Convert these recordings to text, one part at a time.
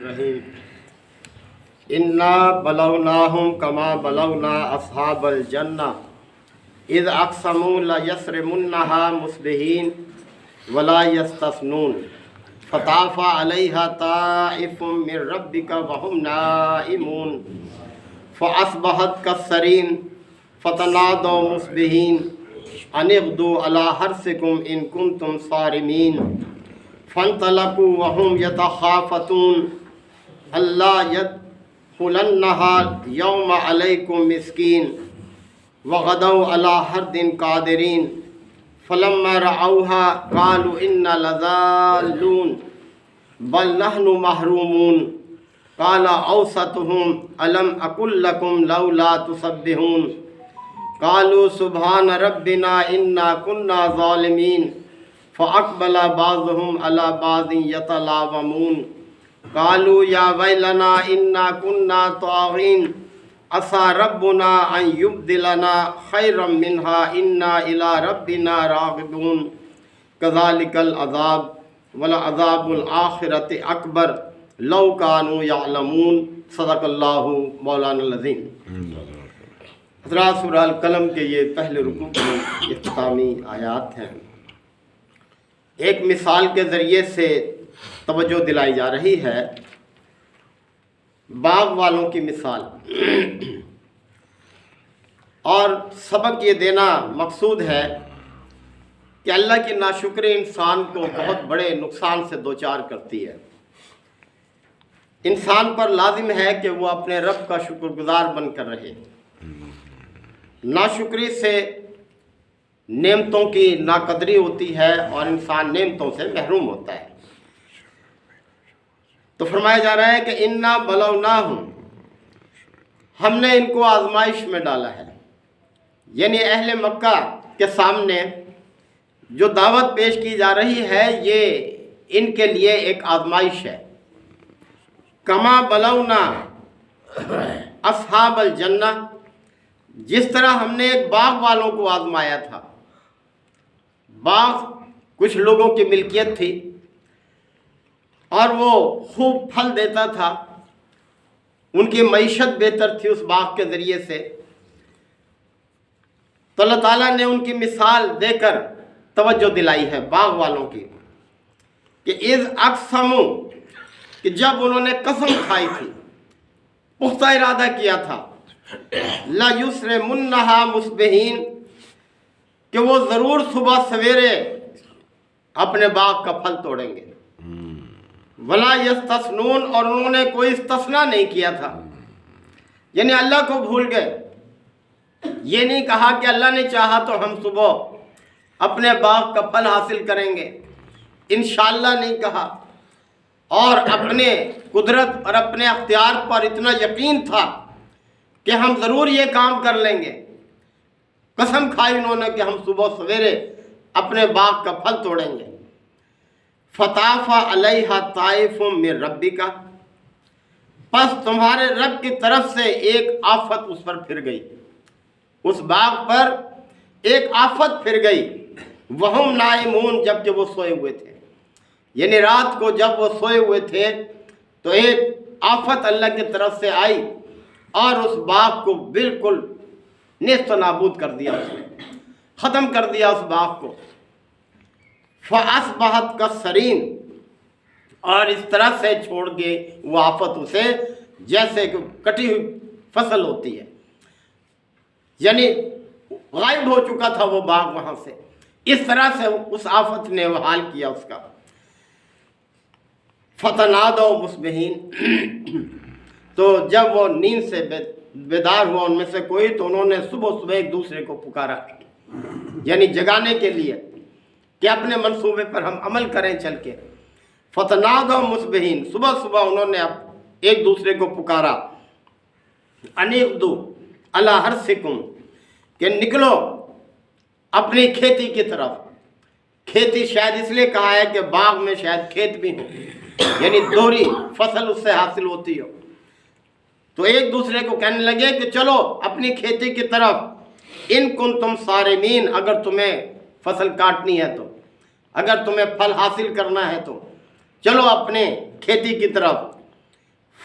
الرحیم انا بلوناہم کما بلونا اصحاب الجنہ اذ اقسموا لیصرمنہا مصبحین ولا یستثنون فطاف علیہا طائف من ربک وہم نائمون فاصبحت کالصریم فتنادوا مصبحین ان اغدوا علی حرثکم ان کنتم صارمین فانطلقوا وهم يتخافتون الا يدخلنها يوم عليكم مسكين وغدوا على حرد قادرين فلما رأوها قالوا إنا لضالون بل نحن محرومون قال أوسطهم ألم أقل لكم لولا تسبحون قالوا سبحان ربنا إنا كنا ظالمين فأقبل بعضهم على بعض يتلاومون قالوا يا ويلنا إنا كنا طاغين عسى ربنا أن يبدلنا خيرا منها إنا إلى ربنا راغبون كذلك العذاب ولعذاب الآخرة أكبر لو كانوا يعلمون صدق اللہ مولانا العظیم۔ حضرات سورہ القلم کے یہ پہلے رکوع کی اختتامی آیات ہیں۔ ایک مثال کے ذریعے سے توجہ دلائی جا رہی ہے، باغ والوں کی مثال، اور سبق یہ دینا مقصود ہے کہ اللہ کی ناشکری انسان کو بہت بڑے نقصان سے دوچار کرتی ہے۔ انسان پر لازم ہے کہ وہ اپنے رب کا شکر گزار بن کر رہے۔ ناشکری سے نعمتوں کی ناقدری ہوتی ہے اور انسان نعمتوں سے محروم ہوتا ہے۔ تو فرمایا جا رہا ہے کہ انا بلوناہم، ہم نے ان کو آزمائش میں ڈالا ہے، یعنی اہل مکہ کے سامنے جو دعوت پیش کی جا رہی ہے یہ ان کے لیے ایک آزمائش ہے۔ کما بلونا اصحاب الجنہ، جس طرح ہم نے ایک باغ والوں کو آزمایا تھا۔ باغ کچھ لوگوں کی ملکیت تھی اور وہ خوب پھل دیتا تھا، ان کی معیشت بہتر تھی اس باغ کے ذریعے سے۔ تو اللہ تعالیٰ نے ان کی مثال دے کر توجہ دلائی ہے باغ والوں کی کہ اذ اقسموا، کہ جب انہوں نے قسم کھائی تھی، پختہ ارادہ کیا تھا، لا یسرمنہا مصبحین، کہ وہ ضرور صبح سویرے اپنے باغ کا پھل توڑیں گے، ولا یستثنون، اور انہوں نے کوئی استثناء نہیں کیا تھا، یعنی اللہ کو بھول گئے۔ یہ نہیں کہا کہ اللہ نے چاہا تو ہم صبح اپنے باغ کا پھل حاصل کریں گے، انشاءاللہ نہیں کہا، اور اپنے قدرت اور اپنے اختیار پر اتنا یقین تھا کہ ہم ضرور یہ کام کر لیں گے۔ قسم کھائی انہوں نے کہ ہم صبح سویرے اپنے باغ کا پھل توڑیں گے۔ فطاف علیہا طائف من ربک، پس تمہارے رب کی طرف سے ایک آفت اس پر پھر گئی، اس باغ پر ایک آفت پھر گئی۔ وہم نائمون، جبکہ وہ سوئے ہوئے تھے، یعنی رات کو جب وہ سوئے ہوئے تھے تو ایک آفت اللہ کی طرف سے آئی اور اس باغ کو بالکل نیست و نابود کر دیا، اس نے ختم کر دیا اس باغ کو۔ فَأَصْبَحَتْ كَالصَّرِيمِ، اور اس طرح سے چھوڑ گئے وہ آفت اسے جیسے کہ کٹی ہوئی فصل ہوتی ہے، یعنی غائب ہو چکا تھا وہ باغ وہاں سے، اس طرح سے اس آفت نے وہ حال کیا اس کا۔ فَتَنَادَوْا مُصْبِحِينَ، تو جب وہ نیند سے بیدار ہوا ان میں سے کوئی، تو انہوں نے صبح صبح ایک دوسرے کو پکارا، یعنی جگانے کے لیے کہ اپنے منصوبے پر ہم عمل کریں چل کے۔ فَتَنَادَوْا مُصْبِحِينَ، صبح صبح انہوں نے ایک دوسرے کو پکارا، أَنِ اغْدُوا عَلَىٰ حَرْثِكُمْ، کہ نکلو اپنی کھیتی کی طرف۔ کھیتی شاید اس لیے کہا ہے کہ باغ میں شاید کھیت بھی ہو، یعنی دوہری فصل اس سے حاصل ہوتی ہو۔ تو ایک دوسرے کو کہنے لگے کہ چلو اپنی کھیتی کی طرف، ان کنتم صارمین، اگر تمہیں فصل کاٹنی ہے تو، اگر تمہیں پھل حاصل کرنا ہے تو چلو اپنے کھیتی کی طرف۔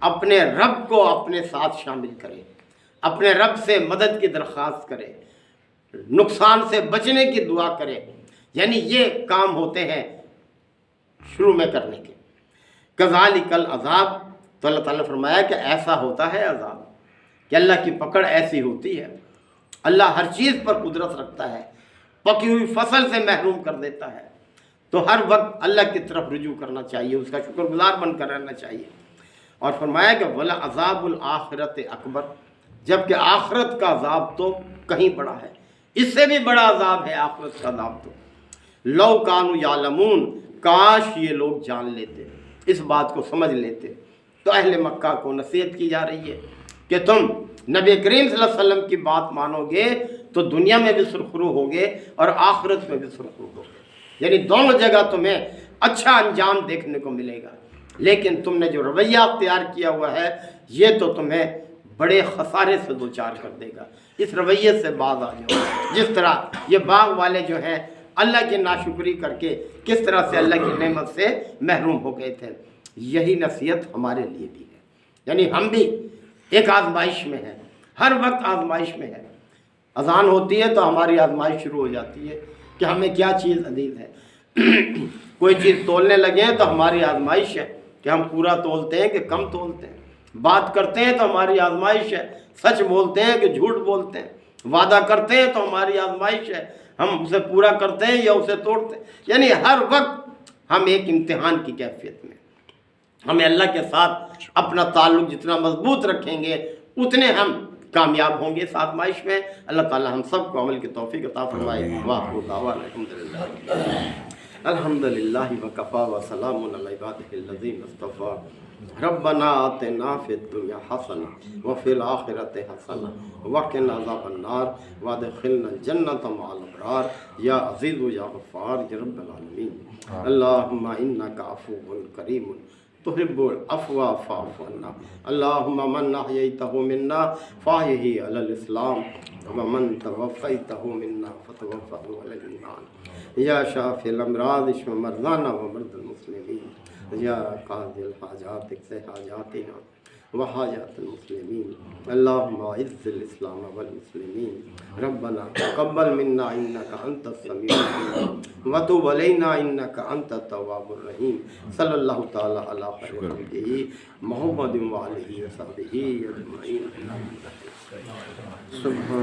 اپنے رب کو اپنے ساتھ شامل کرے، اپنے رب سے مدد کی درخواست کرے، نقصان سے بچنے کی دعا کرے، یعنی یہ کام ہوتے ہیں شروع میں کرنے کے۔ کذالک العذاب، تو اللہ تعالیٰ نے فرمایا کہ ایسا ہوتا ہے عذاب، کہ اللہ کی پکڑ ایسی ہوتی ہے۔ اللہ ہر چیز پر قدرت رکھتا ہے، پکی ہوئی فصل سے محروم کر دیتا ہے، تو ہر وقت اللہ کی طرف رجوع کرنا چاہیے، اس کا شکر گزار بن کر رہنا چاہیے۔ اور فرمایا کہ ولا عذاب الآخرت اکبر، جبکہ آخرت کا عذاب تو کہیں بڑا ہے، اس سے بھی بڑا عذاب ہے آخرت کا عذاب تو۔ لو کانوا یعلمون، کاش یہ لوگ جان لیتے، اس بات کو سمجھ لیتے۔ تو اہل مکہ کو نصیحت کی جا رہی ہے کہ تم نبی کریم صلی اللہ علیہ وسلم کی بات مانو گے تو دنیا میں بھی سرخرو ہوگے اور آخرت میں بھی سرخرو ہوگے، یعنی دونوں جگہ تمہیں اچھا انجام دیکھنے کو ملے گا۔ لیکن تم نے جو رویہ اختیار کیا ہوا ہے یہ تو تمہیں بڑے خسارے سے دوچار کر دے گا، اس رویے سے باز آ جاؤ۔ جس طرح یہ باغ والے جو ہیں اللہ کی ناشکری کر کے کس طرح سے اللہ کی نعمت سے محروم ہو گئے تھے، یہی نصیحت ہمارے لیے بھی ہے۔ یعنی ہم بھی ایک آزمائش میں ہیں، ہر وقت آزمائش میں ہے۔ اذان ہوتی ہے تو ہماری آزمائش شروع ہو جاتی ہے کہ ہمیں کیا چیز عزیز ہے۔ کوئی چیز تولنے لگے ہیں تو ہماری آزمائش ہے کہ ہم پورا تولتے ہیں کہ کم تولتے ہیں۔ بات کرتے ہیں تو ہماری آزمائش ہے، سچ بولتے ہیں کہ جھوٹ بولتے ہیں۔ وعدہ کرتے ہیں تو ہماری آزمائش ہے، ہم اسے پورا کرتے ہیں یا اسے توڑتے ہیں۔ یعنی ہر وقت ہم ایک امتحان کی کیفیت میں۔ ہمیں اللہ کے ساتھ اپنا تعلق جتنا مضبوط رکھیں گے اتنے ہم کامیاب ہوں گے اس آزمائش میں۔ اللہ تعالی ہم سب کو عمل کی توفیق عطا فرمائے۔ وآخر دعوانا الحمدللہ وکفا وسلام علی عبادہ الذین اصطفیٰ۔ ربنا آتنا فی الدنیا حسنہ وفی الآخرۃ حسنہ وقنا عذاب النار وادخلنا الجنۃ مع الابرار یا عزیز یا غفار یا رب العالمین۔ اللہم انک عفو کریم تحب العفو فاعف عنا۔ اللہم من احییتہ منا فاحیہ علی الاسلام ومن توفیتہ منا فتوفہ علی الایمان۔ یا شافی الامراض اشف مرضانا ومرضى المسلمین، یا قاضی الحاجات اقض حاجاتنا وحاجات المسلمین۔ اللہم اعز الاسلام والمسلمین۔ ربنا تقبل منا انک انت السمیع العلیم وتب علینا انک انت التواب الرحیم۔ صلی اللہ تعالی علی خیر خلقہ محمد وآلہ وصحبہ اجمعین۔ سبحان